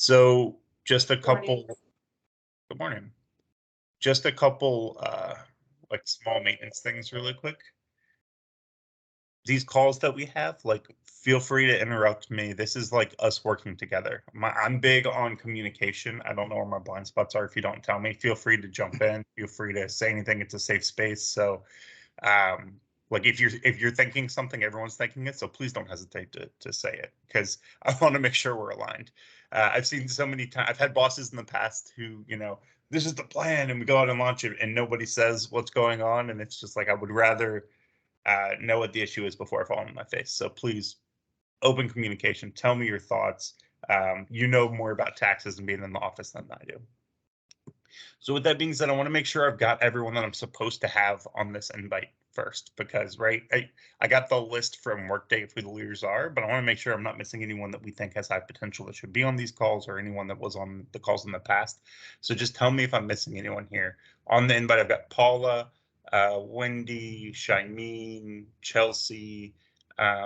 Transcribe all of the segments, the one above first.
So just a couple. Morning. Good morning. Just a couple like small maintenance things really quick. These calls that we have, like, feel free to interrupt me. This is like us working together. I'm big on communication. I don't know where my blind spots are if you don't tell me. Feel free to jump in. Feel free to say anything. It's a safe space. So like if you're thinking something, everyone's thinking it. So please don't hesitate to say it, because I want to make sure we're aligned. I've seen so many times. I've had bosses in the past who, this is the plan, and we go out and launch it, and nobody says what's going on, and it's just like, I would rather know what the issue is before I fall on my face. So please, open communication. Tell me your thoughts. You know more about taxes and being in the office than I do. So with that being said, I want to make sure I've got everyone that I'm supposed to have on this invite first, because I got the list from Workday of who the leaders are, but I want to make sure I'm not missing anyone that we think has high potential that should be on these calls, or anyone that was on the calls in the past. So just tell me if I'm missing anyone here. On the invite, I've got Paula, Wendy, Shimeen, Chelsea,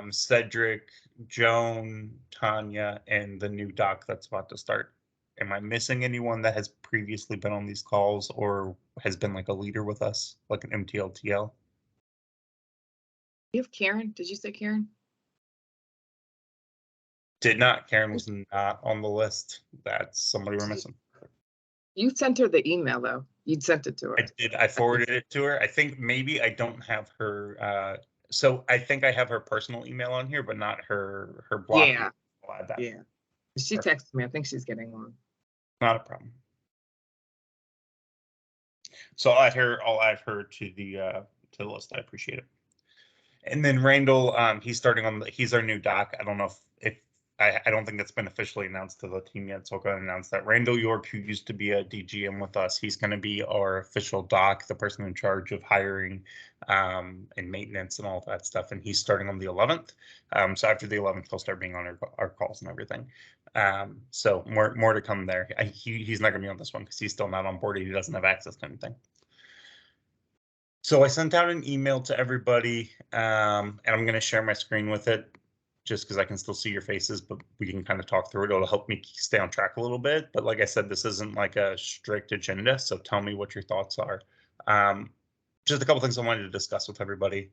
Cedric, Joan, Tanya, and the new doc that's about to start. Am I missing anyone that has previously been on these calls or has been like a leader with us, like an MTLTL? You have Karen? Did you say Karen? Did not. Karen was not on the list. That's somebody we're missing. You sent her the email though. You'd sent it to her. I did. I forwarded it to her. I think maybe I don't have her. So I think I have her personal email on here, but not her blog. Yeah. I'll add that. Yeah. She texted me. I think she's getting on. Not a problem. So I'll add her to the list. I appreciate it. And then Randall, he's starting on he's our new doc. I don't know if I don't think that's been officially announced to the team yet, so I'll go ahead and announce that. Randall York, who used to be a DGM with us, he's going to be our official doc, the person in charge of hiring and maintenance and all that stuff. And he's starting on the 11th. So after the 11th, he'll start being on our calls and everything. So more to come there. He's not going to be on this one because he's still not on board. He doesn't have access to anything. So I sent out an email to everybody, and I'm going to share my screen with it just because I can still see your faces, but we can kind of talk through it. It'll help me stay on track a little bit. But like I said, this isn't like a strict agenda, so tell me what your thoughts are. Just a couple things I wanted to discuss with everybody.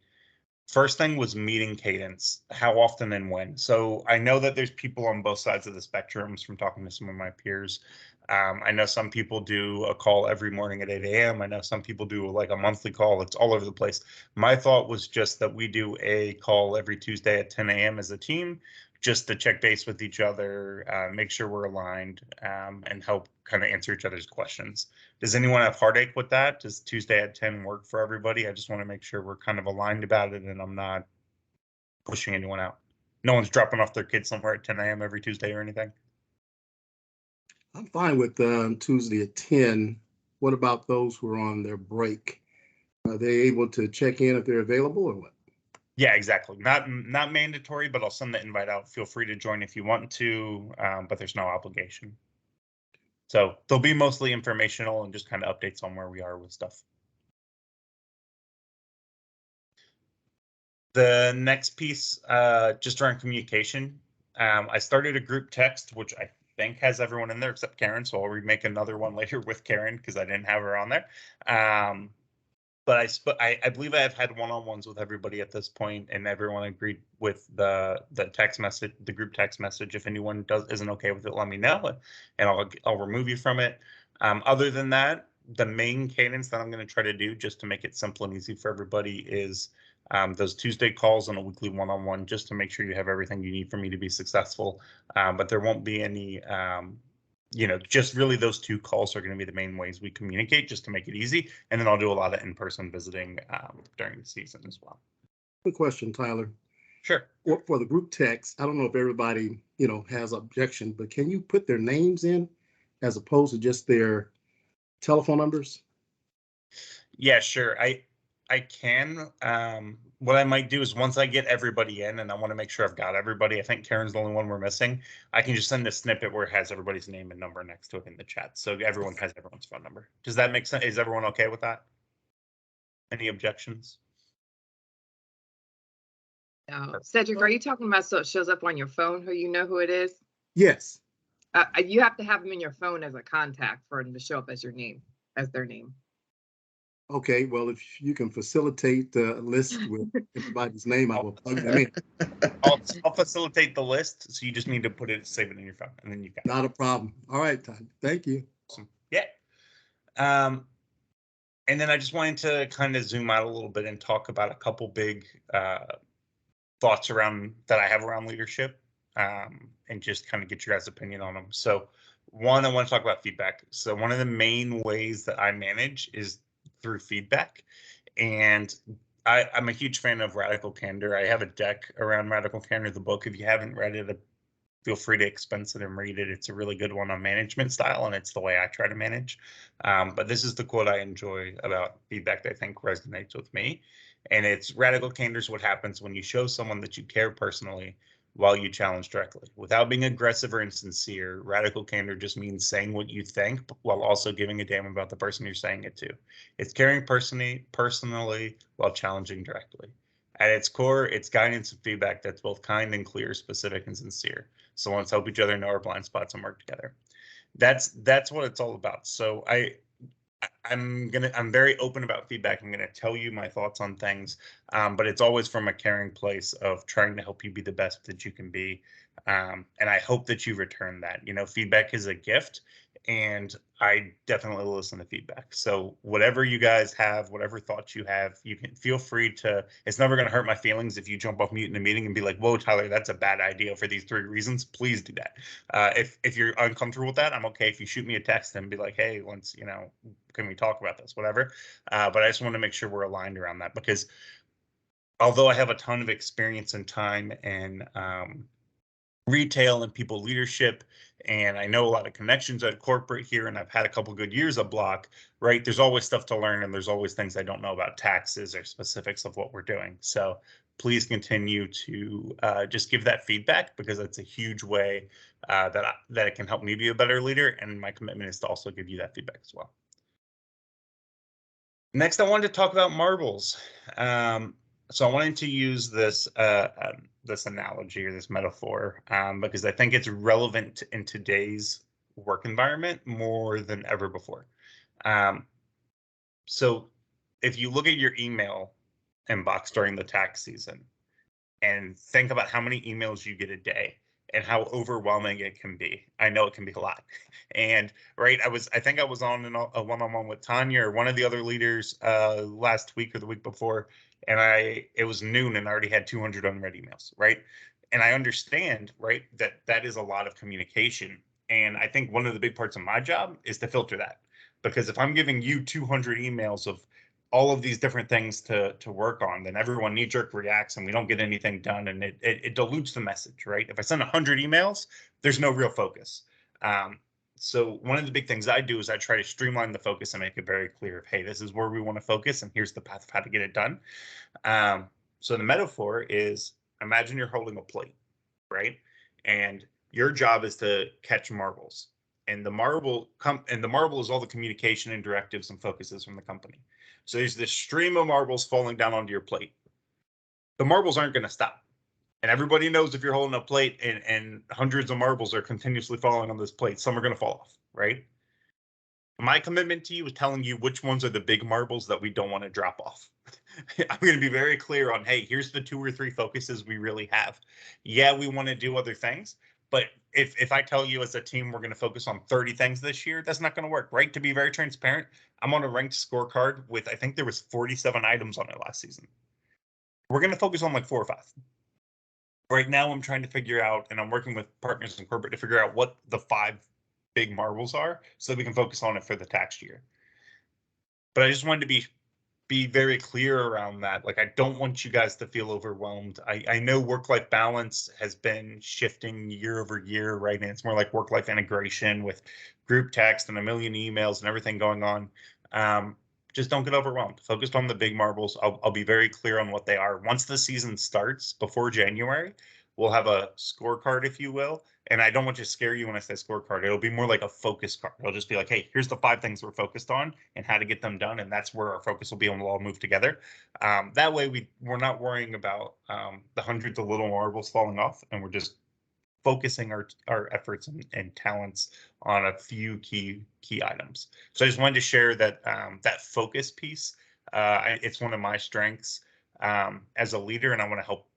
First thing was meeting cadence, how often and when. So I know that there's people on both sides of the spectrums from talking to some of my peers. I know some people do a call every morning at 8 a.m. I know some people do like a monthly call. It's all over the place. My thought was just that we do a call every Tuesday at 10 a.m. as a team, just to check base with each other, make sure we're aligned, and help kind of answer each other's questions. Does anyone have heartache with that? Does Tuesday at 10 work for everybody? I just want to make sure we're kind of aligned about it and I'm not pushing anyone out. No one's dropping off their kids somewhere at 10 a.m. every Tuesday or anything. I'm fine with Tuesday at 10. What about those who are on their break? Are they able to check in if they're available or what? Yeah, exactly. Not mandatory, but I'll send the invite out. Feel free to join if you want to, but there's no obligation. So they'll be mostly informational and just kind of updates on where we are with stuff. The next piece, just around communication. I started a group text, which I think has everyone in there except Karen, so I'll remake another one later with Karen because I didn't have her on there. But I believe I have had one-on-ones with everybody at this point, and everyone agreed with the text message, the group text message. If anyone isn't okay with it, let me know, and I'll remove you from it. Other than that, the main cadence that I'm going to try to do, just to make it simple and easy for everybody, is those Tuesday calls and a weekly one-on-one, just to make sure you have everything you need for me to be successful. But there won't be any. Just really those two calls are going to be the main ways we communicate, just to make it easy. And then I'll do a lot of in-person visiting during the season as well. Good question, Tyler. Sure. For the group text, I don't know if everybody, has objection, but can you put their names in as opposed to just their telephone numbers? Yeah, sure. I can. What I might do is once I get everybody in, and I want to make sure I've got everybody, I think Karen's the only one we're missing, I can just send a snippet where it has everybody's name and number next to it in the chat. So everyone has everyone's phone number. Does that make sense? Is everyone okay with that? Any objections? Cedric, are you talking about so it shows up on your phone who you know who it is? Yes. You have to have them in your phone as a contact for them to show up as your name, as their name. Okay, well, if you can facilitate the list with everybody's name, I will plug them in. I'll facilitate the list, so you just need to save it in your phone, and then you got it. Not a problem. All right, Todd. Thank you. Awesome. Yeah. And then I just wanted to kind of zoom out a little bit and talk about a couple big thoughts that I have around leadership, and just kind of get your guys' opinion on them. So one, I want to talk about feedback. So one of the main ways that I manage is through feedback. And I'm a huge fan of Radical Candor. I have a deck around Radical Candor, the book. If you haven't read it, feel free to expense it and read it. It's a really good one on management style, and it's the way I try to manage. But this is the quote I enjoy about feedback that I think resonates with me. And it's radical candor is what happens when you show someone that you care personally while you challenge directly. Without being aggressive or insincere, radical candor just means saying what you think while also giving a damn about the person you're saying it to. It's caring personally while challenging directly. At its core, it's guidance and feedback that's both kind and clear, specific and sincere. So let's help each other know our blind spots and work together. That's what it's all about. So I'm very open about feedback. I'm gonna tell you my thoughts on things, but it's always from a caring place of trying to help you be the best that you can be. And I hope that you return that. You know, feedback is a gift, and I definitely listen to feedback. So whatever you guys have, whatever thoughts you have, you can feel free to. It's never going to hurt my feelings if you jump off mute in a meeting and be like, "Whoa, Tyler, that's a bad idea for these 3 reasons." Please do that. If you're uncomfortable with that, I'm okay if you shoot me a text and be like, "Hey, can we talk about this?" Whatever. But I just want to make sure we're aligned around that, because although I have a ton of experience and time and retail and people leadership, and I know a lot of connections at corporate here, and I've had a couple good years of Block, right? There's always stuff to learn, and there's always things I don't know about taxes or specifics of what we're doing. So please continue to just give that feedback, because it's a huge way that it can help me be a better leader, and my commitment is to also give you that feedback as well. Next, I wanted to talk about marbles. So I wanted to use this analogy or this metaphor because I think it's relevant in today's work environment more than ever before. So if you look at your email inbox during the tax season and think about how many emails you get a day and how overwhelming it can be. I know it can be a lot. And right, I think I was on a one-on-one with Tanya or one of the other leaders last week or the week before, and it was noon and I already had 200 unread emails, right? And I understand, right, that is a lot of communication. And I think one of the big parts of my job is to filter that, because if I'm giving you 200 emails of all of these different things to work on, then everyone knee-jerk reacts and we don't get anything done, and it dilutes the message, right? If I send 100 emails, there's no real focus. So one of the big things I do is I try to streamline the focus and make it very clear of, hey, this is where we want to focus and here's the path of how to get it done. So the metaphor is, imagine you're holding a plate, right? And your job is to catch marbles. And the marble is all the communication and directives and focuses from the company. So there's this stream of marbles falling down onto your plate. The marbles aren't going to stop. And everybody knows if you're holding a plate and hundreds of marbles are continuously falling on this plate, some are going to fall off, right? My commitment to you is telling you which ones are the big marbles that we don't want to drop off. I'm going to be very clear on, hey, here's the 2 or 3 focuses we really have. Yeah, we want to do other things, but if I tell you as a team we're going to focus on 30 things this year, that's not going to work, right? To be very transparent, I'm on a ranked scorecard with, I think there was 47 items on it last season. We're going to focus on like 4 or 5. Right now, I'm trying to figure out, and I'm working with partners in corporate to figure out what the 5 big marbles are so that we can focus on it for the tax year. But I just wanted to be very clear around that. Like, I don't want you guys to feel overwhelmed. I know work-life balance has been shifting year over year, right? And it's more like work-life integration with group text and a million emails and everything going on. Just don't get overwhelmed. Focus on the big marbles. I'll be very clear on what they are. Once the season starts before January, we'll have a scorecard, if you will. And I don't want to scare you when I say scorecard. It'll be more like a focus card. It'll just be like, hey, here's the 5 things we're focused on and how to get them done. And that's where our focus will be, and we'll all move together. That way we're not worrying about the hundreds of little marbles falling off, and we're just focusing our efforts and talents on a few key items. So I just wanted to share that that focus piece. It's one of my strengths as a leader, and I want to help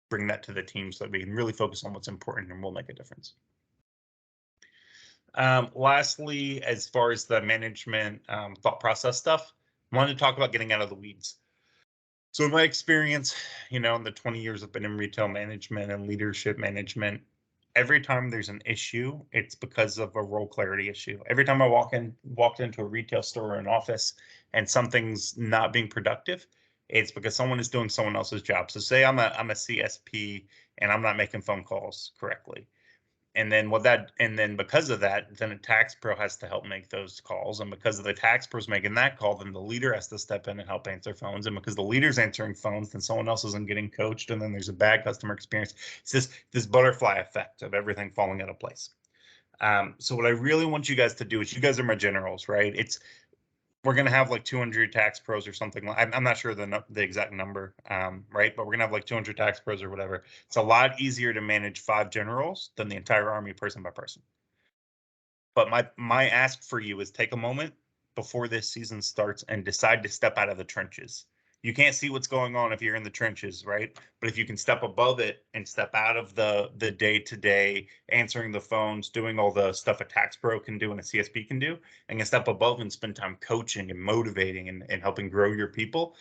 bring that to the team so that we can really focus on what's important and will make a difference. Lastly, as far as the management thought process stuff, I wanted to talk about getting out of the weeds. So in my experience, in the 20 years I've been in retail management and leadership management, every time there's an issue, it's because of a role clarity issue. Every time I walked into a retail store or an office and something's not being productive, it's because someone is doing someone else's job. So say I'm a CSP and I'm not making phone calls correctly. And then because of that, then a tax pro has to help make those calls. And because of the tax pros making that call, then the leader has to step in and help answer phones. And because the leader's answering phones, then someone else isn't getting coached. And then there's a bad customer experience. It's this butterfly effect of everything falling into place. So what I really want you guys to do is, you guys are my generals, right? We're going to have like 200 tax pros or something. I'm not sure the exact number, right? But we're going to have like 200 tax pros or whatever. It's a lot easier to manage 5 generals than the entire army person by person. But my ask for you is take a moment before this season starts and decide to step out of the trenches. You can't see what's going on if you're in the trenches, right? But if you can step above it and step out of the day-to-day, answering the phones, doing all the stuff a tax pro can do and a CSP can do, and can step above and spend time coaching and motivating and helping grow your people,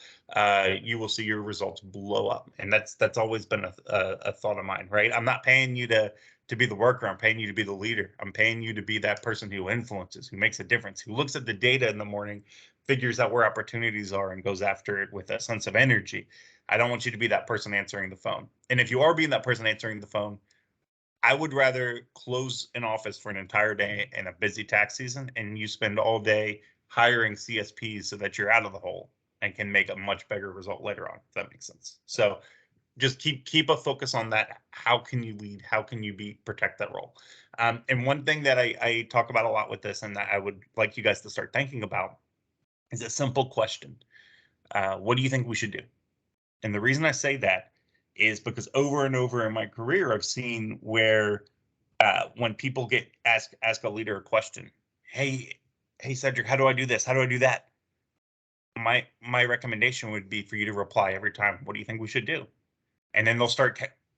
you will see your results blow up. And that's always been a thought of mine, right? I'm not paying you to be the worker. I'm paying you to be the leader. I'm paying you to be that person who influences, who makes a difference, who looks at the data in the morning, figures out where opportunities are, and goes after it with a sense of energy. I don't want you to be that person answering the phone. And if you are being that person answering the phone, I would rather close an office for an entire day in a busy tax season and you spend all day hiring CSPs so that you're out of the hole and can make a much better result later on, if that makes sense. So just keep a focus on that. How can you lead? How can you protect that role? And one thing that I talk about a lot with this, and that I would like you guys to start thinking about, is a simple question. What do you think we should do? And the reason I say that is because over and over in my career, I've seen where when people ask a leader a question, hey Cedric, how do I do this? How do I do that? My recommendation would be for you to reply every time, what do you think we should do? And then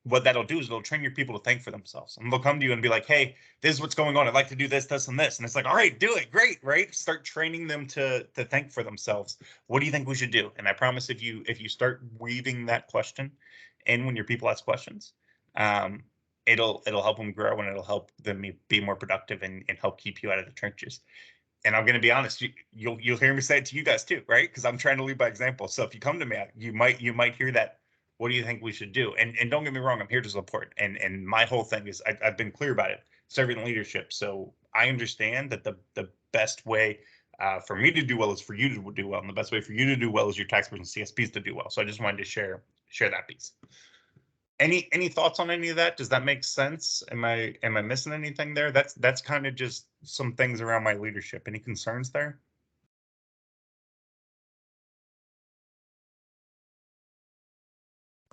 what that'll do is it'll train your people to think for themselves. And they'll come to you and be like, hey, this is what's going on. I'd like to do this, this, and this. And it's like, all right, do it. Great, right? Start training them to think for themselves. What do you think we should do? And I promise if you start weaving that question in when your people ask questions, it'll help them grow and it'll help them be more productive and help keep you out of the trenches. And I'm going to be honest, you'll hear me say it to you guys too, right? Because I'm trying to lead by example. So if you come to me, you might hear that. What do you think we should do? And don't get me wrong, I'm here to support. And my whole thing is I've been clear about it, servant leadership. So I understand that the best way for me to do well is for you to do well. And the best way for you to do well is your tax person CSPs to do well. So I just wanted to share that piece. Any thoughts on any of that? Does that make sense? Am I missing anything there? That's kind of just some things around my leadership. Any concerns there?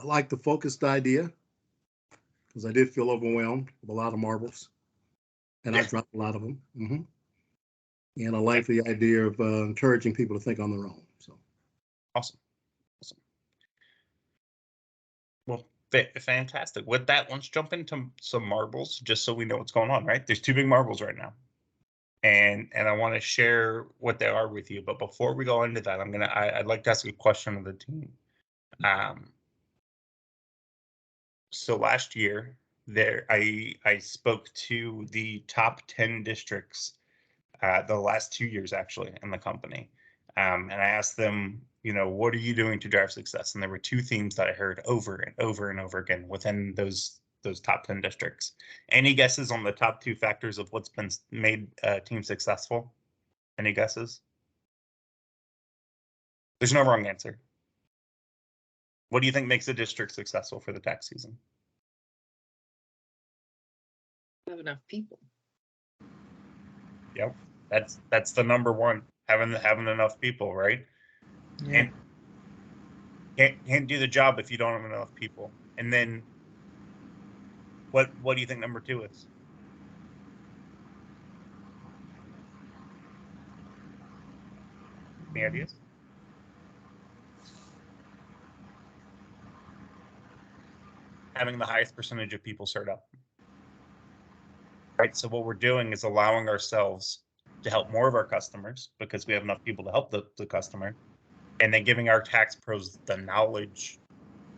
I like the focused idea because I did feel overwhelmed with a lot of marbles, and I dropped a lot of them. And I like the idea of encouraging people to think on their own. So awesome. Well, fantastic. With that, let's jump into some marbles just so we know what's going on, right? There's 2 big marbles right now. And I want to share what they are with you. But before we go into that, I'd like to ask a question of the team. So last year I spoke to the top 10 districts, the last 2 years actually in the company. And I asked them, what are you doing to drive success? And there were 2 themes that I heard over and over and over again within those top 10 districts. Any guesses on the top 2 factors of what's been made a team successful? Any guesses? There's no wrong answer. What do you think makes a district successful for the tax season? Have enough people. Yep, that's the number one. Having enough people, right? Yeah. And can't do the job if you don't have enough people. And then What do you think number 2 is? Any ideas? Having the highest percentage of people start up. Right. So what we're doing is allowing ourselves to help more of our customers because we have enough people to help the customer, and then giving our tax pros the knowledge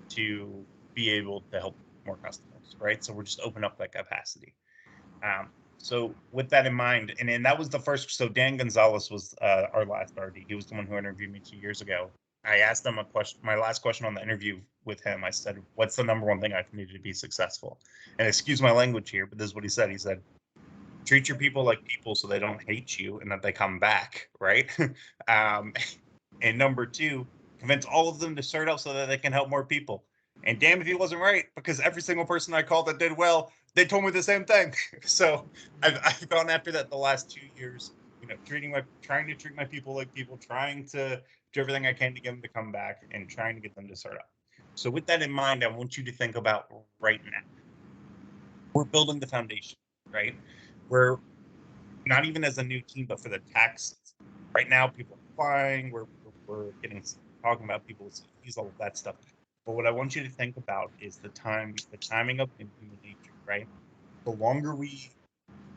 to be able to help more customers. Right. So we're just opening up that capacity. So with that in mind, and that was the first. So Dan Gonzalez was our last RD. He was the one who interviewed me 2 years ago. I asked him a question. My last question on the interview with him, I said, "What's the number one thing I need to be successful?" And excuse my language here, but this is what he said. He said, "Treat your people like people, so they don't hate you and that they come back." Right. And number 2, convince all of them to start out so that they can help more people. And damn if he wasn't right, because every single person I called that did well, they told me the same thing. So I've gone after that the last 2 years, trying to treat my people like people, trying to do everything I can to get them to come back and trying to get them to start up. So with that in mind, I want you to think about right now. We're building the foundation, right? We're not even as a new team, but for the tax. Right now, people are applying. We're talking about people's CEs, all of that stuff. But what I want you to think about is the timing of human nature, right? The longer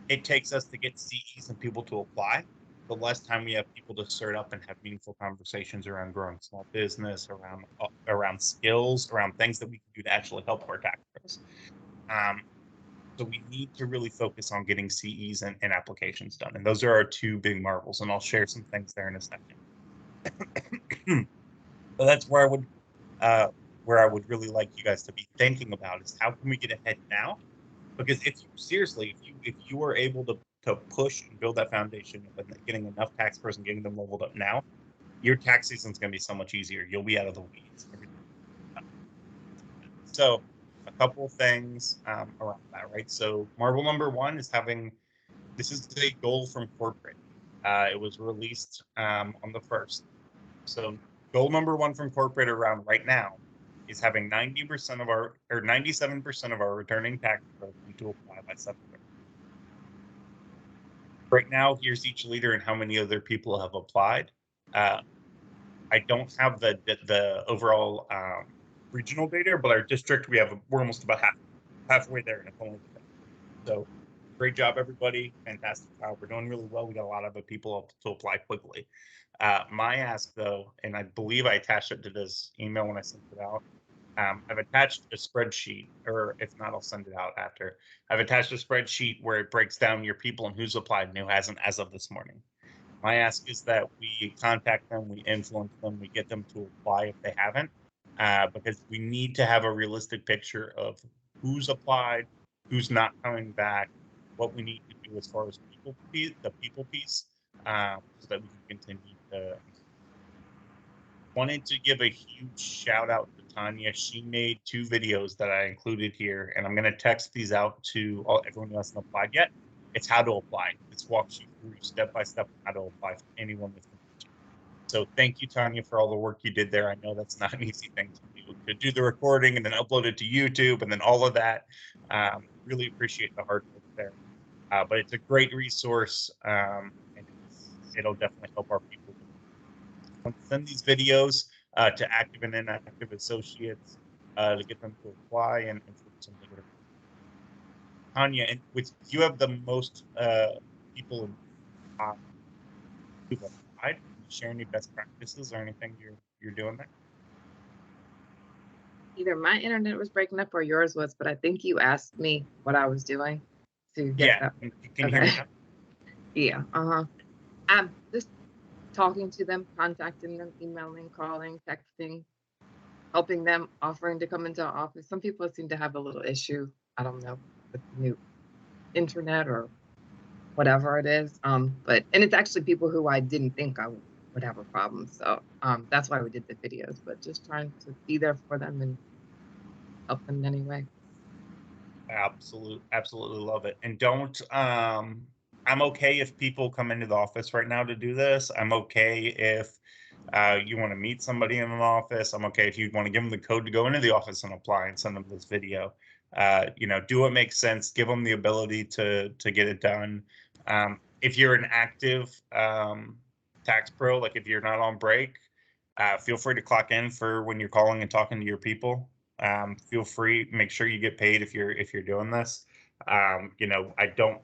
it takes us to get CEs and people to apply, the less time we have people to start up and have meaningful conversations around growing small business, around skills, around things that we can do to actually help our tax pros. So we need to really focus on getting CEs and applications done. And those are our 2 big marvels. And I'll share some things there in a second. So that's where I would really like you guys to be thinking about is how can we get ahead now? Because if you are able to push and build that foundation and getting enough tax pros and getting them leveled up now, your tax season is going to be so much easier. You'll be out of the weeds. So a couple of things around that, right? So marvel number 1 is this is a goal from corporate. It was released on the 1st. So goal number 1 from corporate around right now is having 97% of our returning tax pros to apply by September. Right now, here's each leader and how many other people have applied. I don't have the overall regional data, but our district, we're almost about halfway there, and it's only so great job, everybody. Fantastic job. We're doing really well. We got a lot of people to apply quickly. My ask, though, and I believe I attached it to this email when I sent it out. I've attached a spreadsheet, or if not, I'll send it out after. I've attached a spreadsheet where it breaks down your people and who's applied and who hasn't as of this morning. My ask is that we contact them, we influence them, we get them to apply if they haven't, because we need to have a realistic picture of who's applied, who's not coming back, what we need to do as far as the people piece, so that we can continue to. Wanted to give a huge shout out to Tanya. She made 2 videos that I included here, and I'm going to text these out to everyone who hasn't applied yet. It's how to apply. This walks you through step by step how to apply for anyone with information. So thank you, Tanya, for all the work you did there. I know that's not an easy thing to do the recording and then upload it to YouTube and then all of that. Really appreciate the hard work there. But it's a great resource, and it'll definitely help our people. Send these videos to active and inactive associates to get them to apply and something. Tanya, and you have the most people who've applied. Can you share any best practices or anything you're doing there? Either my internet was breaking up or yours was, but I think you asked me what I was doing to get that. Can you hear me now? Yeah. I'm just talking to them, contacting them, emailing, calling, texting, helping them, offering to come into our office. Some people seem to have a little issue, I don't know, with the new internet or whatever it is. And it's actually people who I didn't think I would have a problem. So that's why we did the videos, but just trying to be there for them and help them in any way. Absolutely love it. And don't I'm okay if people come into the office right now to do this. I'm okay if you want to meet somebody in an office. I'm okay if you want to give them the code to go into the office and apply and send them this video. Do what makes sense. Give them the ability to get it done. If you're an active tax pro, like if you're not on break, feel free to clock in for when you're calling and talking to your people. Feel free, make sure you get paid if you're doing this. I don't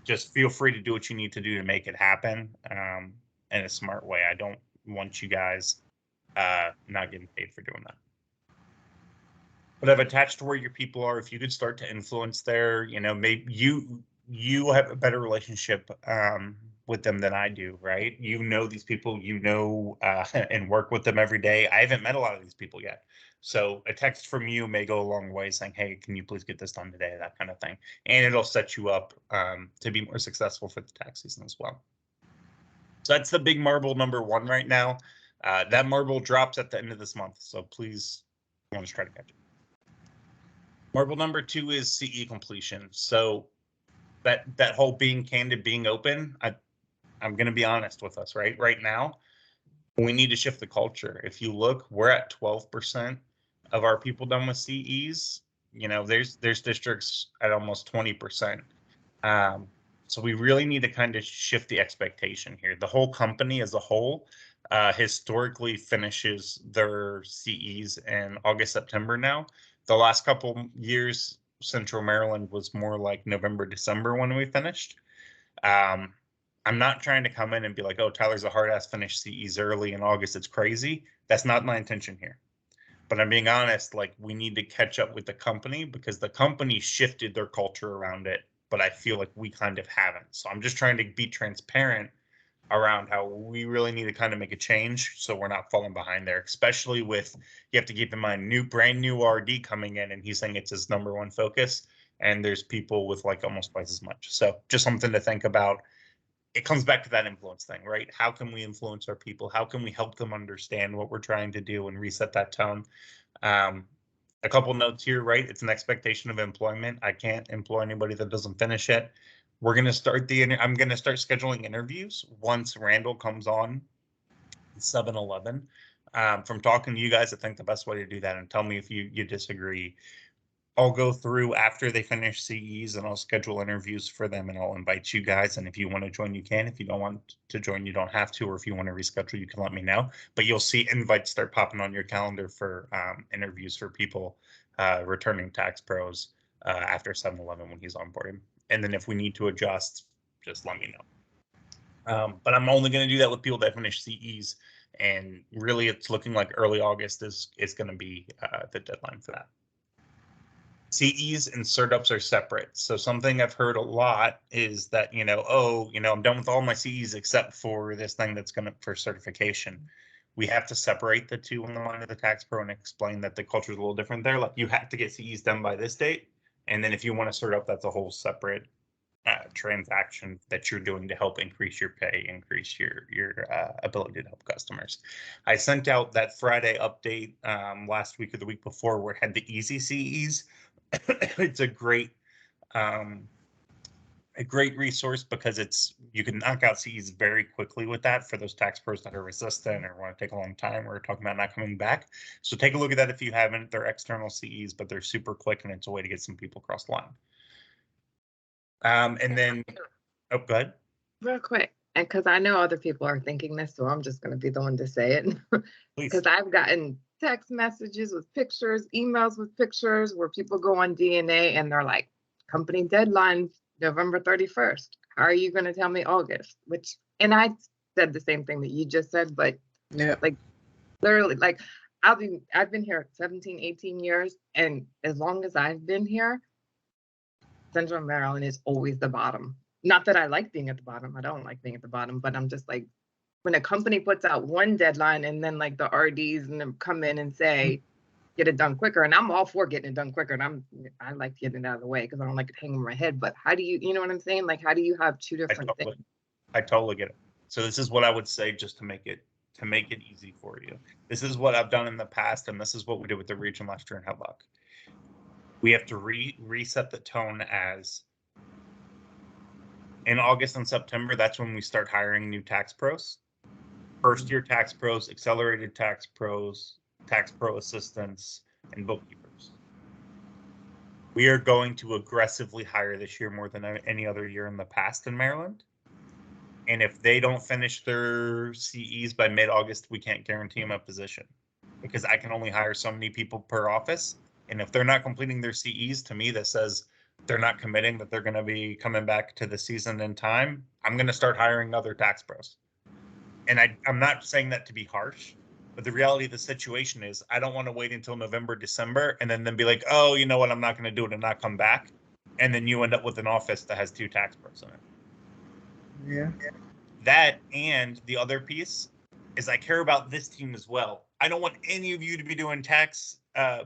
just feel free to do what you need to do to make it happen in a smart way. I don't want you guys not getting paid for doing that. But I've attached to where your people are. If you could start to influence there, maybe you have a better relationship with them than I do, right? These people, and work with them every day. I haven't met a lot of these people yet. So a text from you may go a long way saying, hey, can you please get this done today? That kind of thing. And it'll set you up to be more successful for the tax season as well. So that's the big marble number one right now. That marble drops at the end of this month. So please, I want to try to catch it. Marble number two is CE completion. So that whole being candid, being open, I'm going to be honest with us, right? Right now, we need to shift the culture. If you look, we're at 12% of our people done with CEs. There's districts at almost 20%. So we really need to kind of shift the expectation here. The whole company as a whole historically finishes their CEs in August, September now. The last couple years, Central Maryland was more like November, December when we finished. I'm not trying to come in and be like, oh, Tyler's a hard ass, finish CEs early in August. It's crazy. That's not my intention here. But I'm being honest, like we need to catch up with the company because the company shifted their culture around it, but I feel like we kind of haven't. So I'm just trying to be transparent around how we really need to kind of make a change so we're not falling behind there, especially with, you have to keep in mind, brand new RD coming in and he's saying it's his number one focus. And there's people with like almost twice as much. So just something to think about. It comes back to that influence thing, right? How can we influence our people? How can we help them understand what we're trying to do and reset that tone? A couple notes here, right? It's an expectation of employment. I can't employ anybody that doesn't finish it. We're going to start I'm going to start scheduling interviews once Randall comes on 7-11. From talking to you guys, I think the best way to do that, and tell me if you disagree, I'll go through after they finish CEs and I'll schedule interviews for them and I'll invite you guys. And if you want to join, you can. If you don't want to join, you don't have to. Or if you want to reschedule, you can let me know. But you'll see invites start popping on your calendar for interviews for people returning tax pros after 7-11 when he's onboarding. And then if we need to adjust, just let me know. But I'm only going to do that with people that finish CEs. And really, it's looking like early August is going to be the deadline for that. CEs and CertUps are separate. So something I've heard a lot is that, I'm done with all my CEs except for this thing that's for certification. We have to separate the two in the mind of the tax pro and explain that the culture is a little different there. Like you have to get CEs done by this date. And then if you want to CertUp, that's a whole separate transaction that you're doing to help increase your pay, increase your ability to help customers. I sent out that Friday update last week or the week before where it had the easy CEs. It's a great resource because you can knock out CEs very quickly with that for those tax pros that are resistant or want to take a long time. We're talking about not coming back. So take a look at that if you haven't. They're external CEs, but they're super quick and it's a way to get some people across the line. And then, oh, go ahead. Real quick, and because I know other people are thinking this, so I'm just going to be the one to say it. Because I've gotten text messages with pictures, emails with pictures where people go on DNA and they're like, company deadline, November 31st. How are you going to tell me August? And I said the same thing that you just said, but yeah, like literally, like I've been here 17, 18 years, and as long as I've been here, Central Maryland is always the bottom. Not that I like being at the bottom. I don't like being at the bottom, but I'm just like, when a company puts out one deadline and then like the RDs and them come in and say, get it done quicker. And I'm all for getting it done quicker. And I like getting it out of the way because I don't like it hanging in my head. But how do you know what I'm saying? Like, how do you have two different things? I totally get it. So this is what I would say just to make it easy for you. This is what I've done in the past, and this is what we did with the region last year in Headlock. We have to reset the tone as in August and September. That's when we start hiring new tax pros. First year tax pros, accelerated tax pros, tax pro assistants, and bookkeepers. We are going to aggressively hire this year more than any other year in the past in Maryland. And if they don't finish their CEs by mid-August, we can't guarantee them a position because I can only hire so many people per office. And if they're not completing their CEs, to me, that says they're not committing that they're going to be coming back to the season in time. I'm going to start hiring other tax pros. And I'm not saying that to be harsh, but the reality of the situation is I don't want to wait until November, December, and then be like, oh, you know what, I'm not going to do it and not come back. And then you end up with an office that has 2 tax pros in it. Yeah. That, and the other piece is I care about this team as well. I don't want any of you to be doing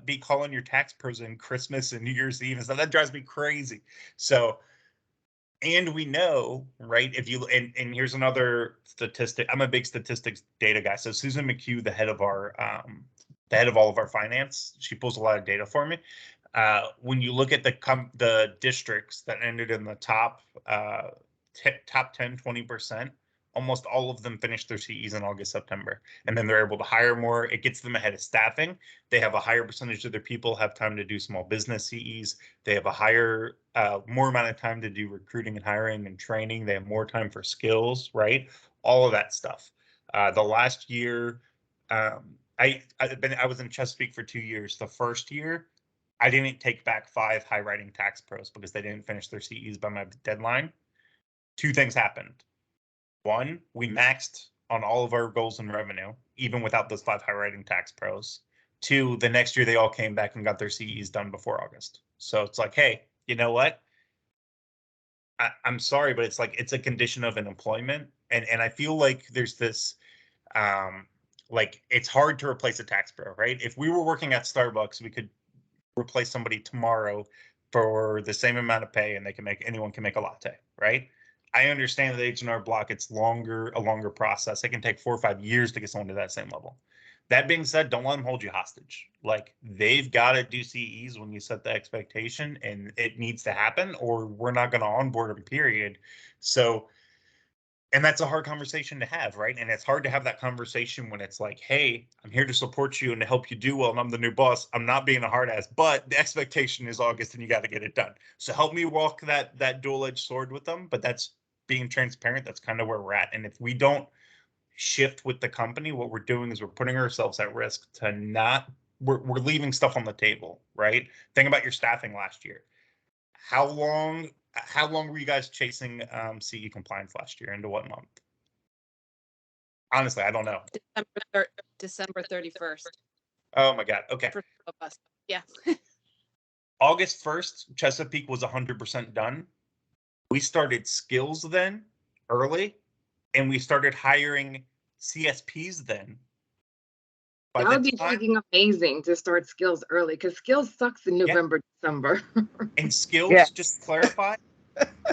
be calling your tax pros in Christmas and New Year's Eve and stuff. That drives me crazy. So, and we know, right, if you, and here's another statistic. I'm a big statistics data guy. So Susan McHugh, the head of all of our finance, she pulls a lot of data for me. When you look at the districts that ended in the top 10, 20%, almost all of them finished their CEs in August, September, and then they're able to hire more. It gets them ahead of staffing. They have a higher percentage of their people have time to do small business CEs. They have a more amount of time to do recruiting and hiring and training. They have more time for skills, right? All of that stuff. The last year, I was in Chesapeake for 2 years. The first year, I didn't take back 5 high writing tax pros because they didn't finish their CEs by my deadline. 2 things happened. 1, we maxed on all of our goals and revenue, even without those 5 high writing tax pros. 2, the next year they all came back and got their CEs done before August. So it's like, hey, you know what? I'm sorry, but it's like it's a condition of an employment, and I feel like there's this, like it's hard to replace a tax pro, right? If we were working at Starbucks, we could replace somebody tomorrow for the same amount of pay, and anyone can make a latte, right? I understand that H&R Block, it's a longer process. It can take 4 or 5 years to get someone to that same level. That being said, don't let them hold you hostage. Like they've got to do CEs when you set the expectation, and it needs to happen, or we're not going to onboard them, period. So, and that's a hard conversation to have, right? And it's hard to have that conversation when it's like, hey, I'm here to support you and to help you do well, and I'm the new boss. I'm not being a hard ass, but the expectation is August and you got to get it done. So help me walk that dual-edged sword with them, but that's being transparent. That's kind of where we're at. And if we don't shift with the company, what we're doing is we're putting ourselves at risk to not, we're leaving stuff on the table, right? Think about your staffing last year. How long were you guys chasing CE compliance last year? Into what month? Honestly, I don't know. December 31st. Oh my God. Okay. For some of us. Yeah. August 1st, Chesapeake was 100% done. We started skills then early, and we started hiring CSPs then. That would be freaking amazing to start skills early, because skills sucks in November, December. And skills, just to clarify,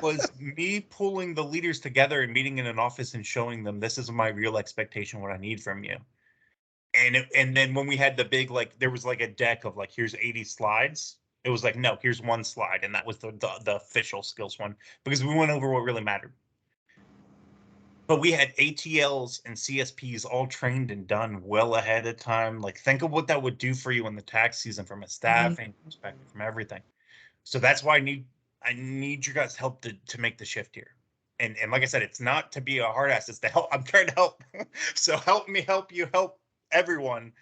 was me pulling the leaders together and meeting in an office and showing them this is my real expectation, what I need from you. And then when we had the big, like, there was like a deck of like, here's 80 slides. It was like, no, here's 1 slide. And that was the official skills one, because we went over what really mattered. But we had ATLs and CSPs all trained and done well ahead of time. Like, think of what that would do for you in the tax season from a staffing perspective, from everything. So that's why I need your guys' help to make the shift here. And like I said, it's not to be a hard ass, it's to help. I'm trying to help. So help me help you, help everyone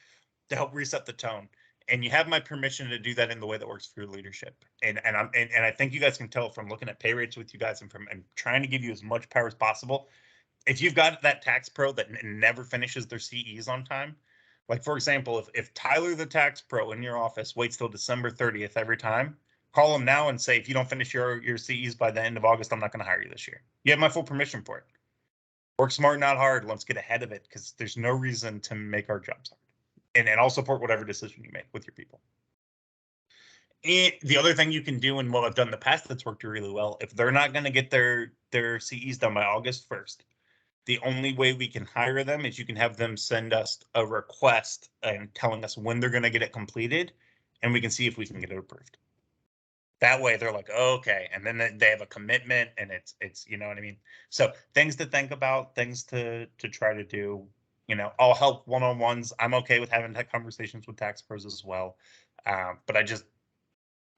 to help reset the tone. And you have my permission to do that in the way that works for your leadership. And I think you guys can tell from looking at pay rates with you guys and trying to give you as much power as possible. If you've got that tax pro that never finishes their CEs on time, like for example, if Tyler the tax pro in your office waits till December 30th every time, call him now and say, if you don't finish your CEs by the end of August, I'm not going to hire you this year. You have my full permission for it. Work smart, not hard. Let's get ahead of it, because there's no reason to make our jobs hard. And I'll support whatever decision you make with your people. And the other thing you can do, and what I've done in the past that's worked really well, if they're not going to get their CEs done by August 1st, the only way we can hire them is you can have them send us a request and telling us when they're going to get it completed, and we can see if we can get it approved. That way they're like, oh, okay, and then they have a commitment, and it's you know what I mean? So things to think about, things to try to do. You know, I'll help one-on-ones. I'm okay with having conversations with tax pros as well. But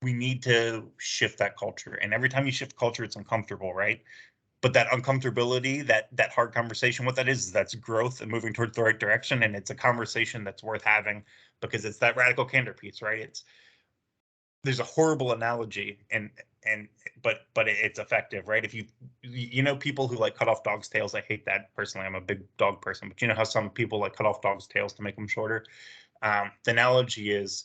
we need to shift that culture. And every time you shift culture, it's uncomfortable, right? But that uncomfortability, that hard conversation, what that is that's growth and moving towards the right direction. And it's a conversation that's worth having because it's that radical candor piece, right? There's a horrible analogy but it's effective, right? If you know people who like cut off dogs' tails, I hate that personally. I'm a big dog person, but you know how some people like cut off dogs' tails to make them shorter. The analogy is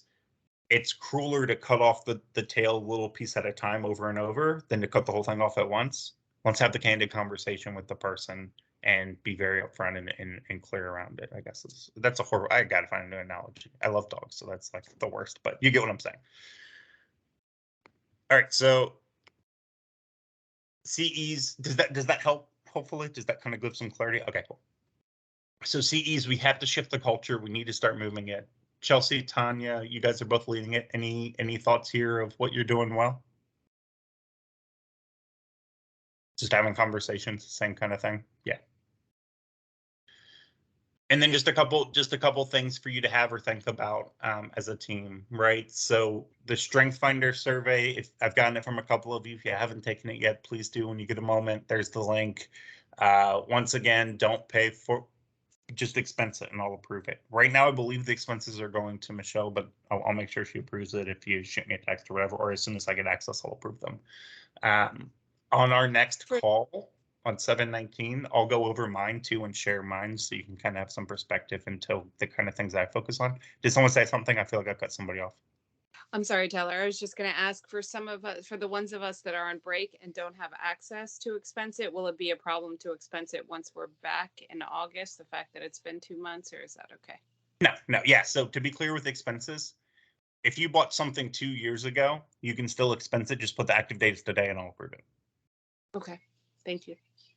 it's crueler to cut off the tail little piece at a time over and over than to cut the whole thing off at once. Let's have the candid conversation with the person and be very upfront and clear around it. I guess that's a horrible. I gotta find a new analogy. I love dogs, so that's like the worst, but you get what I'm saying. All right, so CEs, does that help? Hopefully, does that kind of give some clarity? Okay, cool. So CEs, we have to shift the culture. We need to start moving it. Chelsea, Tanya, you guys are both leading it. Any thoughts here of what you're doing well? Just having conversations, same kind of thing. Yeah. And then just a couple things for you to have or think about as a team, right? So the Strength Finder survey, if I've gotten it from a couple of you, if you haven't taken it yet, please do when you get a moment. There's the link. Once again, don't pay for, just expense it and I'll approve it. Right now, I believe the expenses are going to Michelle, but I'll make sure she approves it if you shoot me a text or whatever, or as soon as I get access, I'll approve them. On our next call, on 7/19, I'll go over mine too and share mine so you can kind of have some perspective into the kind of things I focus on. Did someone say something? I feel like I cut somebody off. I'm sorry, Tyler. I was just going to ask for some of us, for the ones of us that are on break and don't have access to expense it, will it be a problem to expense it once we're back in August, the fact that it's been 2 months, or is that okay? No. Yeah. So to be clear with expenses, if you bought something 2 years ago, you can still expense it. Just put the active dates today and I'll approve it. Okay. Thank you.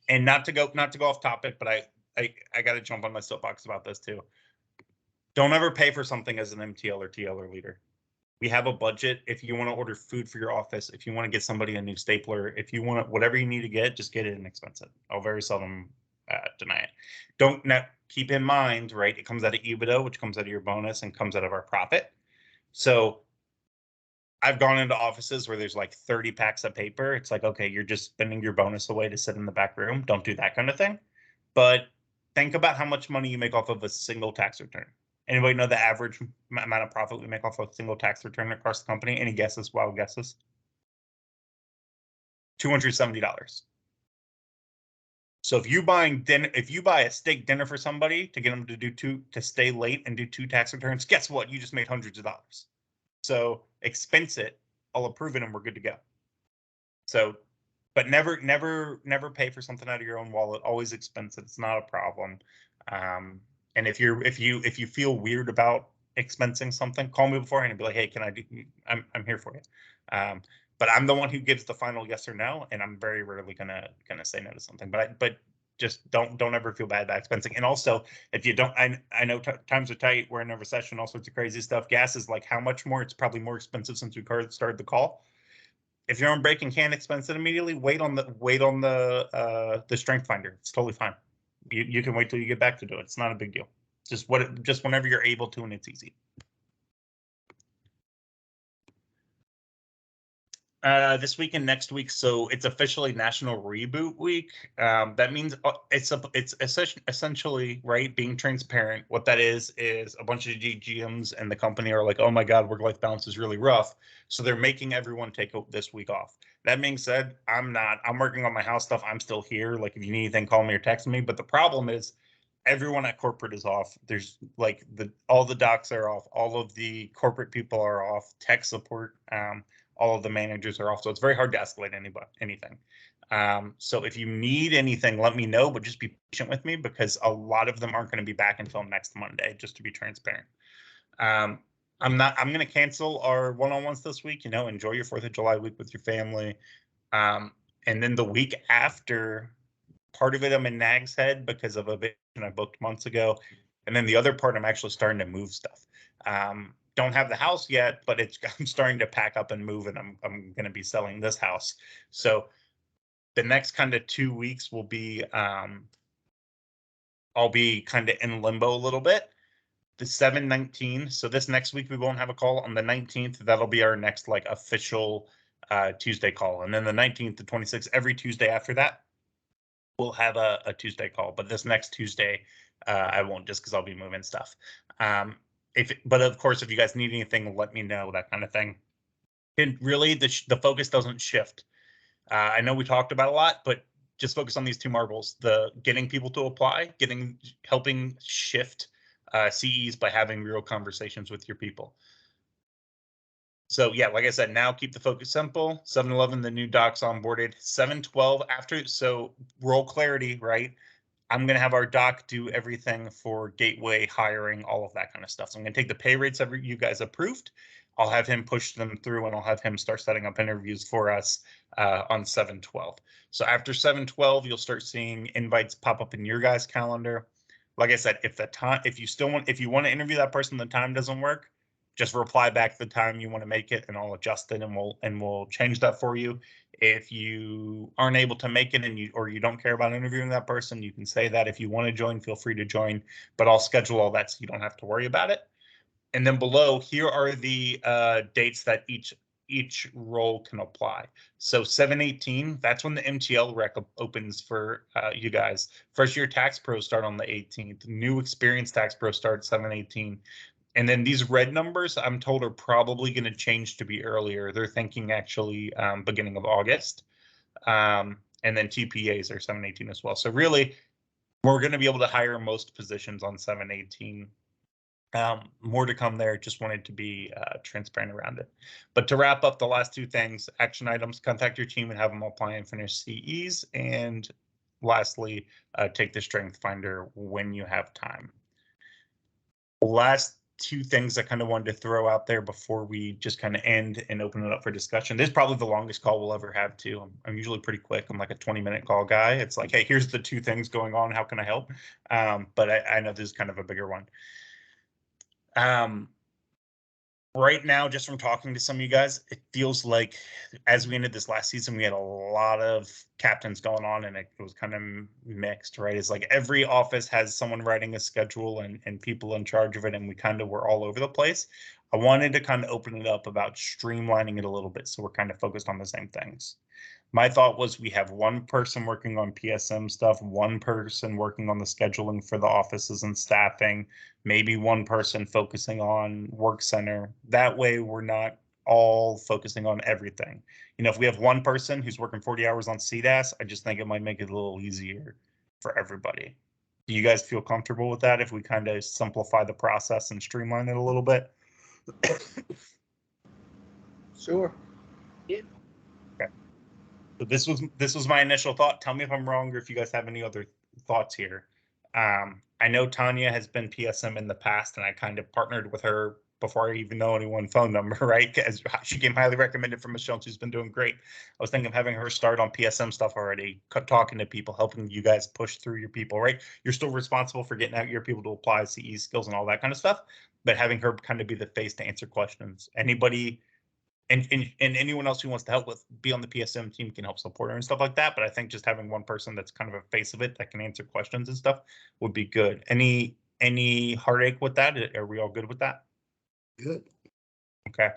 And not to go off topic, but I got to jump on my soapbox about this too. Don't ever pay for something as an MTL or TL or leader. We have a budget. If you want to order food for your office, if you want to get somebody a new stapler, if you want whatever you need to get, just get it and expense it. I'll very seldom deny it. Don't keep in mind, right? It comes out of EBITDA, which comes out of your bonus and comes out of our profit. So I've gone into offices where there's like 30 packs of paper. It's like, okay, you're just spending your bonus away to sit in the back room. Don't do that kind of thing. But think about how much money you make off of a single tax return. Anybody know the average amount of profit we make off of a single tax return across the company? Any guesses? Wild guesses? $270. So if you buy a steak dinner for somebody to get them to stay late and do 2 tax returns, guess what? You just made hundreds of dollars. So expense it, I'll approve it, and we're good to go. So, but never pay for something out of your own wallet. Always expense it. It's not a problem. And if you feel weird about expensing something, call me beforehand and be like, hey, can I do? I'm here for you. But I'm the one who gives the final yes or no, and I'm very rarely gonna say no to something. But just don't ever feel bad about expensing. And also, if you don't, I know times are tight. We're in a recession, all sorts of crazy stuff. Gas is like how much more? It's probably more expensive since we started the call. If you're on break and can't expense it immediately, wait on the Strength Finder. It's totally fine. You can wait till you get back to do it. It's not a big deal. Just whenever you're able to, and it's easy. This week and next week, so it's officially National Reboot Week. That means it's essentially, right, being transparent. What that is a bunch of GMs and the company are like, oh my God, work-life balance is really rough. So they're making everyone take this week off. That being said, I'm working on my house stuff. I'm still here. Like if you need anything, call me or text me. But the problem is everyone at corporate is off. There's like all the docs are off. All of the corporate people are off. Tech support. All of the managers are off, so it's very hard to escalate anything. So if you need anything, let me know, but just be patient with me because a lot of them aren't going to be back until next Monday, just to be transparent. I'm going to cancel our one-on-ones this week. Enjoy your 4th of July week with your family. And then the week after, part of it I'm in Nag's Head because of a vacation I booked months ago. And then the other part, I'm actually starting to move stuff. Don't have the house yet, but I'm starting to pack up and move, and I'm going to be selling this house. So the next kind of 2 weeks will be I'll be kind of in limbo a little bit. the 7/19. So this next week we won't have a call. On the 19th, that'll be our next like official Tuesday call. And then the 19th to 26th, every Tuesday after that, we'll have a Tuesday call. But this next Tuesday, I won't, just because I'll be moving stuff. But of course, if you guys need anything, let me know, that kind of thing. And really, the focus doesn't shift. I know we talked about a lot, but just focus on these two marbles: the getting people to apply, helping shift CEs by having real conversations with your people. So yeah, like I said, now keep the focus simple. 7/11, the new docs onboarded. 7/12 after, so role clarity, right? I'm going to have our doc do everything for gateway hiring, all of that kind of stuff. So I'm going to take the pay rates that you guys approved. I'll have him push them through, and I'll have him start setting up interviews for us on 7/12. So after 7/12, you'll start seeing invites pop up in your guys' calendar. Like I said, if you want to interview that person, the time doesn't work, just reply back the time you want to make it, and I'll adjust it, and we'll change that for you. If you aren't able to make it, or you don't care about interviewing that person, you can say that. If you want to join, feel free to join, but I'll schedule all that so you don't have to worry about it. And then below here are the dates that each role can apply. So 7/18, that's when the MTL rec opens for you guys. First year tax pros start on the 18th. New experienced tax pros start 7/18. And then these red numbers, I'm told, are probably going to change to be earlier. They're thinking actually beginning of August. And then TPAs are 7/18 as well. So really, we're going to be able to hire most positions on 7/18. More to come there. Just wanted to be transparent around it. But to wrap up, the last two things: action items, contact your team and have them apply and finish CEs. And lastly, take the strength finder when you have time. Last two things I kind of wanted to throw out there before we just kind of end and open it up for discussion. This is probably the longest call we'll ever have too. I'm usually pretty quick. I'm like a 20-minute call guy. It's like, hey, here's the two things going on. How can I help? But I know this is kind of a bigger one. Right now, just from talking to some of you guys, it feels like as we ended this last season, we had a lot of captains going on, and it was kind of mixed, right? It's like every office has someone writing a schedule and people in charge of it, and we kind of were all over the place. I wanted to kind of open it up about streamlining it a little bit, so we're kind of focused on the same things. My thought was we have one person working on PSM stuff, one person working on the scheduling for the offices and staffing, maybe one person focusing on work center. That way we're not all focusing on everything. You know, if we have one person who's working 40 hours on CDAS, I just think it might make it a little easier for everybody. Do you guys feel comfortable with that if we kind of simplify the process and streamline it a little bit? Sure. So this was my initial thought. Tell me if I'm wrong or if you guys have any other thoughts here. I know Tanya has been PSM in the past, and I kind of partnered with her before I even know anyone phone number, right? Because she came highly recommended from Michelle. She's been doing great. I was thinking of having her start on PSM stuff already, talking to people, helping you guys push through your people, right? You're still responsible for getting out your people to apply CE skills and all that kind of stuff, but having her kind of be the face to answer questions. Anybody and anyone else who wants to help be on the PSM team can help support her and stuff like that. But I think just having one person that's kind of a face of it that can answer questions and stuff would be good. Any heartache with that? Are we all good with that? Good. Okay.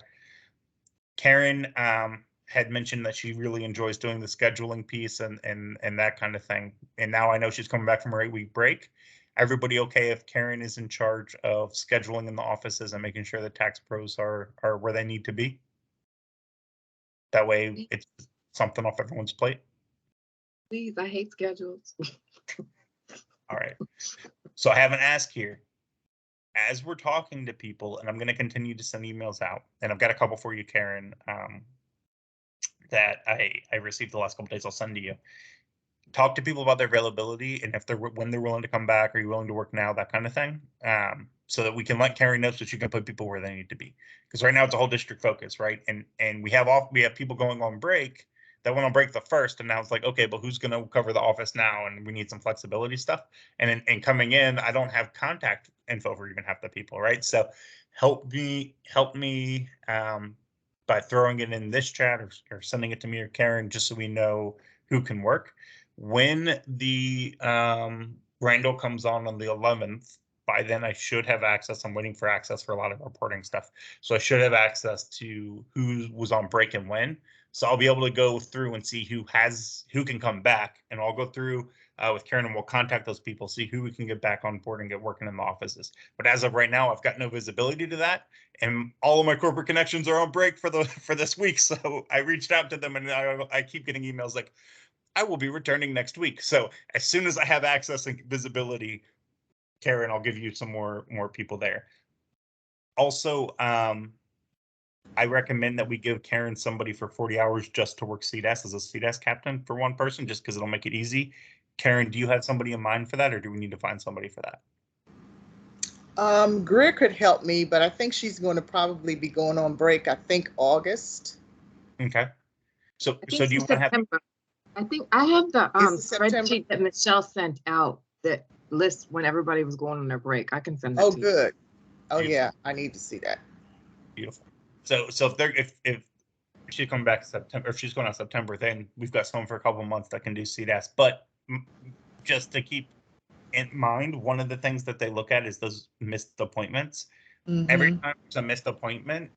Karen had mentioned that she really enjoys doing the scheduling piece and that kind of thing. And now I know she's coming back from her 8-week break. Everybody okay if Karen is in charge of scheduling in the offices and making sure the tax pros are where they need to be? That way it's something off everyone's plate. Please, I hate schedules. All right. So I have an ask here. As we're talking to people, and I'm going to continue to send emails out, and I've got a couple for you, Karen, that I received the last couple days. I'll send to you. Talk to people about their availability and if when they're willing to come back. Are you willing to work now? That kind of thing. So that we can let Karen know so she can put people where they need to be. Because right now it's a whole district focus, right? And we have people going on break that went on break the first, and now it's like, okay, but who's going to cover the office now? And we need some flexibility stuff. And coming in, I don't have contact info for even half the people, right? So help me by throwing it in this chat or sending it to me or Karen, just so we know who can work. When the Randall comes on the 11th, by then I should have access. I'm waiting for access for a lot of reporting stuff. So I should have access to who was on break and when. So I'll be able to go through and see who can come back, and I'll go through with Karen and we'll contact those people, see who we can get back on board and get working in the offices. But as of right now, I've got no visibility to that, and all of my corporate connections are on break for this week. So I reached out to them, and I keep getting emails like, I will be returning next week. So as soon as I have access and visibility, Karen, I'll give you some more people there. Also, I recommend that we give Karen somebody for 40 hours just to work CDAS as a CDAS captain for one person, just because it'll make it easy. Karen, do you have somebody in mind for that, or do we need to find somebody for that? Greer could help me, but I think she's going to probably be going on break, I think August. Okay. So I think do you it's want to have? September. I think I have the Is it September? spreadsheet that Michelle sent out that lists when everybody was going on their break. I can send that Oh, to you. good. Oh, Beautiful. yeah, I need to see that. Beautiful. So if she's coming back in September, if she's going on September, then we've got someone for a couple of months that can do CDAS. But just to keep in mind, one of the things that they look at is those missed appointments. Every Mhm. time there's a missed appointment,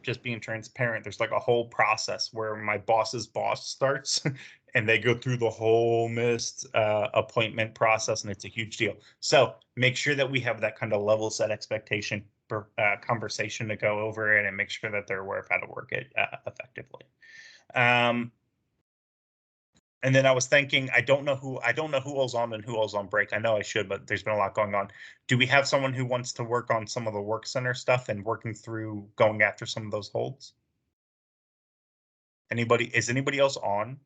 just being transparent, there's like a whole process where my boss's boss starts and they go through the whole missed appointment process, and it's a huge deal. So make sure that we have that kind of level set expectation for conversation to go over it and make sure that they're aware of how to work it effectively. And then I was thinking, I don't know who all's on and who all's on break. I know I should, but there's been a lot going on. Do we have someone who wants to work on some of the work center stuff and working through going after some of those holds? Is anybody else on?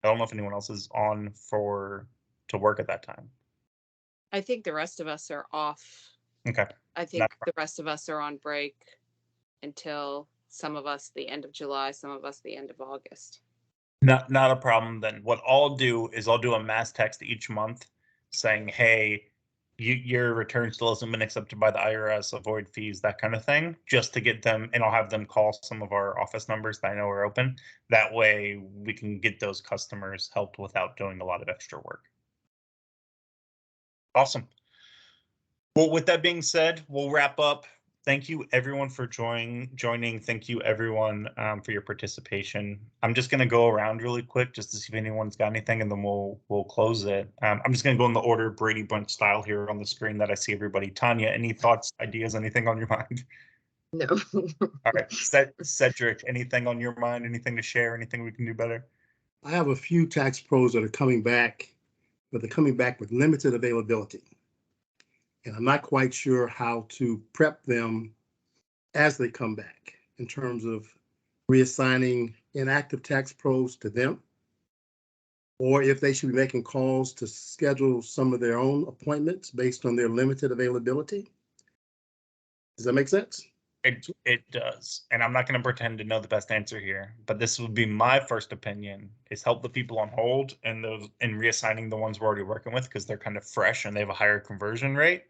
I don't know if anyone else is on to work at that time. I think the rest of us are off. Okay. I think the rest of us are on break until some of us the end of July, some of us the end of August. Not a problem then. What I'll do is I'll do a mass text each month saying, hey, your return still hasn't been accepted by the IRS, avoid fees, that kind of thing, just to get them, and I'll have them call some of our office numbers that I know are open. That way we can get those customers helped without doing a lot of extra work. Awesome. Well, with that being said, we'll wrap up. Thank you everyone for joining. Thank you everyone for your participation. I'm just gonna go around really quick just to see if anyone's got anything, and then we'll close it. I'm just gonna go in the order Brady Bunch style here on the screen that I see everybody. Tanya, any thoughts, ideas, anything on your mind? No. All right, Cedric, anything on your mind? Anything to share? Anything we can do better? I have a few tax pros that are coming back, but they're coming back with limited availability. And I'm not quite sure how to prep them as they come back in terms of reassigning inactive tax pros to them, or if they should be making calls to schedule some of their own appointments based on their limited availability. Does that make sense? It does, and I'm not going to pretend to know the best answer here, but this would be my first opinion: is help the people on hold and reassigning the ones we're already working with, because they're kind of fresh and they have a higher conversion rate,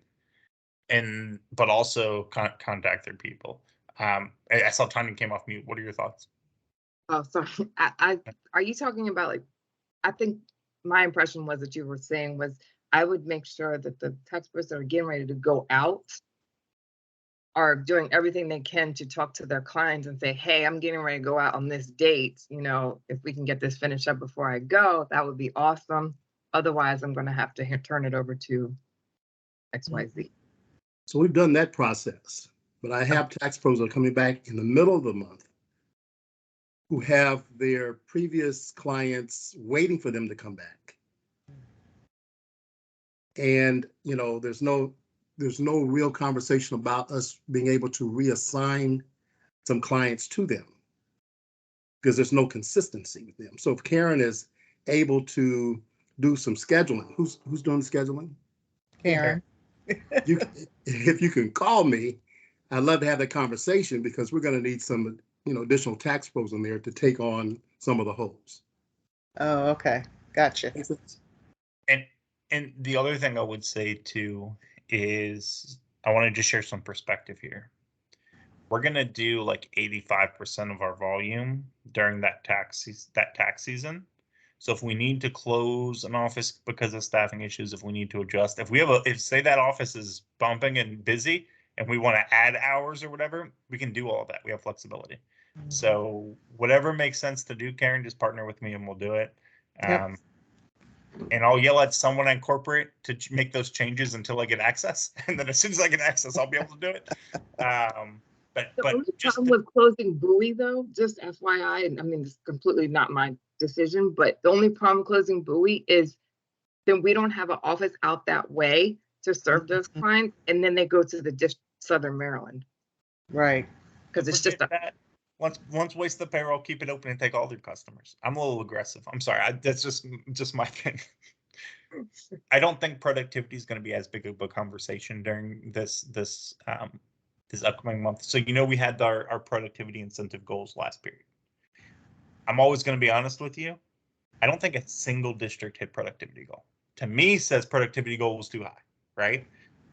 but also contact their people. I saw Tanya came off mute. What are your thoughts? Oh, sorry. Are you talking about, like, I think my impression was that you were saying was I would make sure that the tax pros that are getting ready to go out are doing everything they can to talk to their clients and say, hey, I'm getting ready to go out on this date. You know, if we can get this finished up before I go, that would be awesome. Otherwise, I'm going to have to turn it over to XYZ. So we've done that process, but I have tax pros that are coming back in the middle of the month who have their previous clients waiting for them to come back. And, you know, there's no real conversation about us being able to reassign some clients to them because there's no consistency with them. So if Karen is able to do some scheduling, who's doing the scheduling? Karen. If you can call me, I'd love to have that conversation because we're going to need some, additional tax pros in there to take on some of the holds. Oh, okay. Gotcha. And the other thing I would say too is I want to just share some perspective here. We're gonna do like 85% of our volume during that tax season. So if we need to close an office because of staffing issues, if we need to adjust, if we have if say that office is bumping and busy and we want to add hours or whatever, we can do all of that. We have flexibility. So whatever makes sense to do, Karen, just partner with me and we'll do it. Yep. And I'll yell at someone at corporate to make those changes until I get access. And then as soon as I get access, I'll be able to do it. But The only just problem with closing Bowie though, just FYI, and I mean, it's completely not my decision, but the only problem closing Bowie is then we don't have an office out that way to serve those clients, and then they go to the Southern Maryland, Right. because it's just forget that. Once waste the payroll, keep it open and take all their customers. I'm a little aggressive. I'm sorry. That's just my thing. I don't think productivity is going to be as big of a conversation during this upcoming month. So we had our productivity incentive goals last period. I'm always going to be honest with you. I don't think a single district hit productivity goal. To me, says productivity goal was too high, right?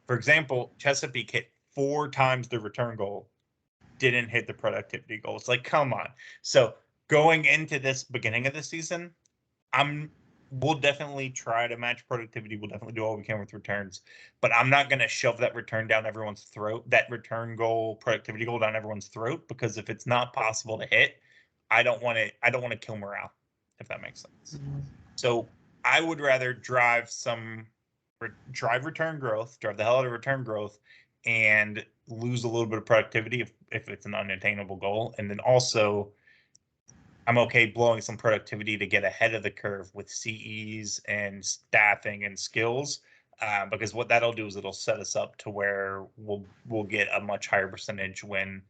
For example, Chesapeake hit 4 times the return goal, didn't hit the productivity goal. It's like, come on. So going into this beginning of the season, we'll definitely try to match productivity. We'll definitely do all we can with returns, but I'm not going to shove that return down everyone's throat, that return goal, productivity goal down everyone's throat, because if it's not possible to hit, I don't want to kill morale, if that makes sense. So I would rather drive return growth, drive the hell out of return growth, and lose a little bit of productivity if it's an unattainable goal. And then also, I'm okay blowing some productivity to get ahead of the curve with CEs and staffing and skills, because what that'll do is it'll set us up to where we'll get a much higher percentage when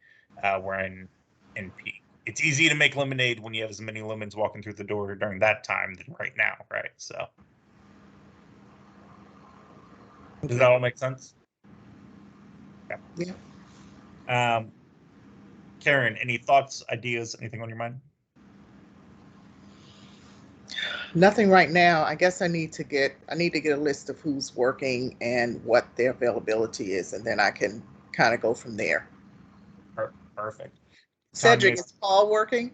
we're in peak. It's easy to make lemonade when you have as many lemons walking through the door during that time than right now, right? So does that all make sense? Yeah. Karen, any thoughts, ideas, anything on your mind? Nothing right now. I guess I need to get a list of who's working and what their availability is, and then I can kind of go from there. Perfect. Cedric, Tanya, is Paul working?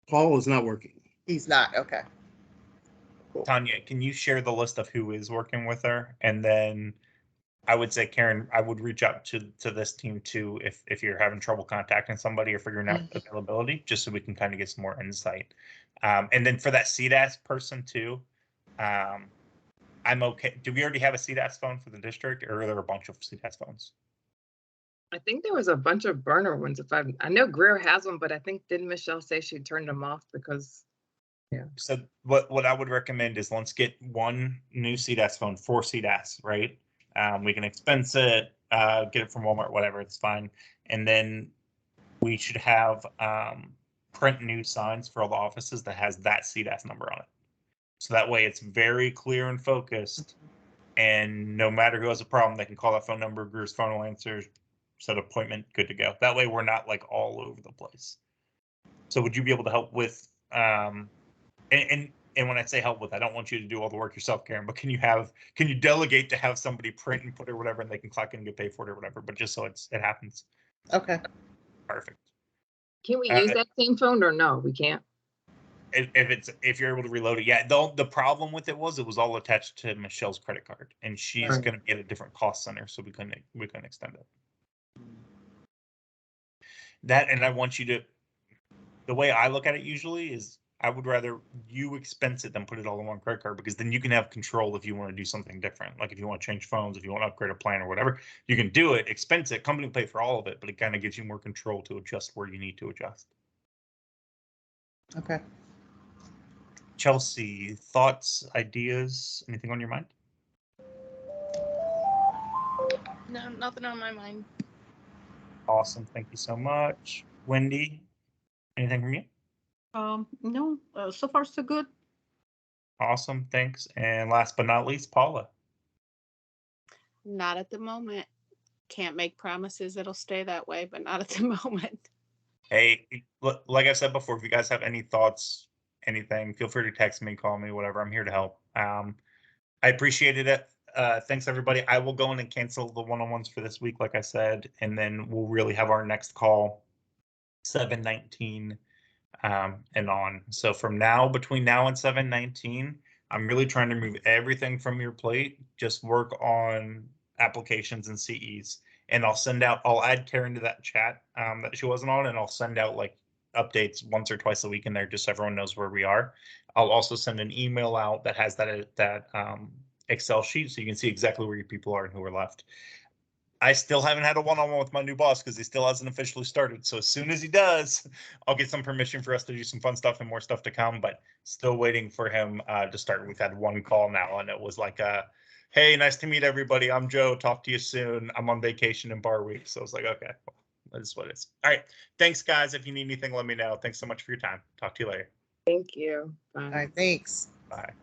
Paul is not working. He's not. Okay. Cool. Tanya, can you share the list of who is working with her? And then I would say, Karen, I would reach out to this team too if you're having trouble contacting somebody or figuring out availability, just so we can kind of get some more insight. And then for that CDAS person too, I'm okay. Do we already have a CDAS phone for the district, or are there a bunch of CDAS phones? I think there was a bunch of burner ones. I know Greer has one, but I think didn't Michelle say she turned them off because, yeah. So what I would recommend is let's get one new CDAS phone for CDAS, right? We can expense it, get it from Walmart, whatever, it's fine. And then we should have print new signs for all the offices that has that CDAS number on it. So that way it's very clear and focused, and no matter who has a problem, they can call that phone number, Greer's phone will answer, set appointment, good to go. That way we're not like all over the place. So would you be able to help with, and when I say help with, I don't want you to do all the work yourself, Karen, but can you delegate to have somebody print and put it or whatever, and they can clock in and get paid for it or whatever, but just so it happens. Okay. Perfect. Can we use that same phone or no, we can't? If you're able to reload it, yeah. The problem with it was all attached to Michelle's credit card, and she's Right. going to be at a different cost center, so we couldn't extend it. That, and I want you to, the way I look at it usually is I would rather you expense it than put it all in one credit card, because then you can have control if you want to do something different. Like if you want to change phones, if you want to upgrade a plan or whatever, you can do it, expense it, company will pay for all of it, but it kind of gives you more control to adjust where you need to adjust. Okay. Chelsea, thoughts, ideas, anything on your mind? No, nothing on my mind. Awesome. Thank you so much. Wendy, anything from you? No, so far so good. Awesome. Thanks. And last but not least, Paula. Not at the moment. Can't make promises it'll stay that way, but not at the moment. Hey, like I said before, if you guys have any thoughts, anything, feel free to text me, call me, whatever. I'm here to help. I appreciated it. Thanks, everybody. I will go in and cancel the one-on-ones for this week, like I said, and then we'll really have our next call 7/19 and on. So from now, between now and 7/19, I'm really trying to remove everything from your plate. Just work on applications and CEs. And I'll add Karen to that chat that she wasn't on, and I'll send out like updates once or twice a week in there just so everyone knows where we are. I'll also send an email out that has that Excel sheet so you can see exactly where your people are and who are left. I still haven't had a one-on-one with my new boss because he still hasn't officially started. So as soon as he does, I'll get some permission for us to do some fun stuff and more stuff to come, but still waiting for him to start. We've had one call now and it was like, hey, nice to meet everybody. I'm Joe. Talk to you soon. I'm on vacation in Bar Week. So I was like, okay, well, that is what it is. All right. Thanks, guys. If you need anything, let me know. Thanks so much for your time. Talk to you later. Thank you. All Bye. right, thanks. Bye.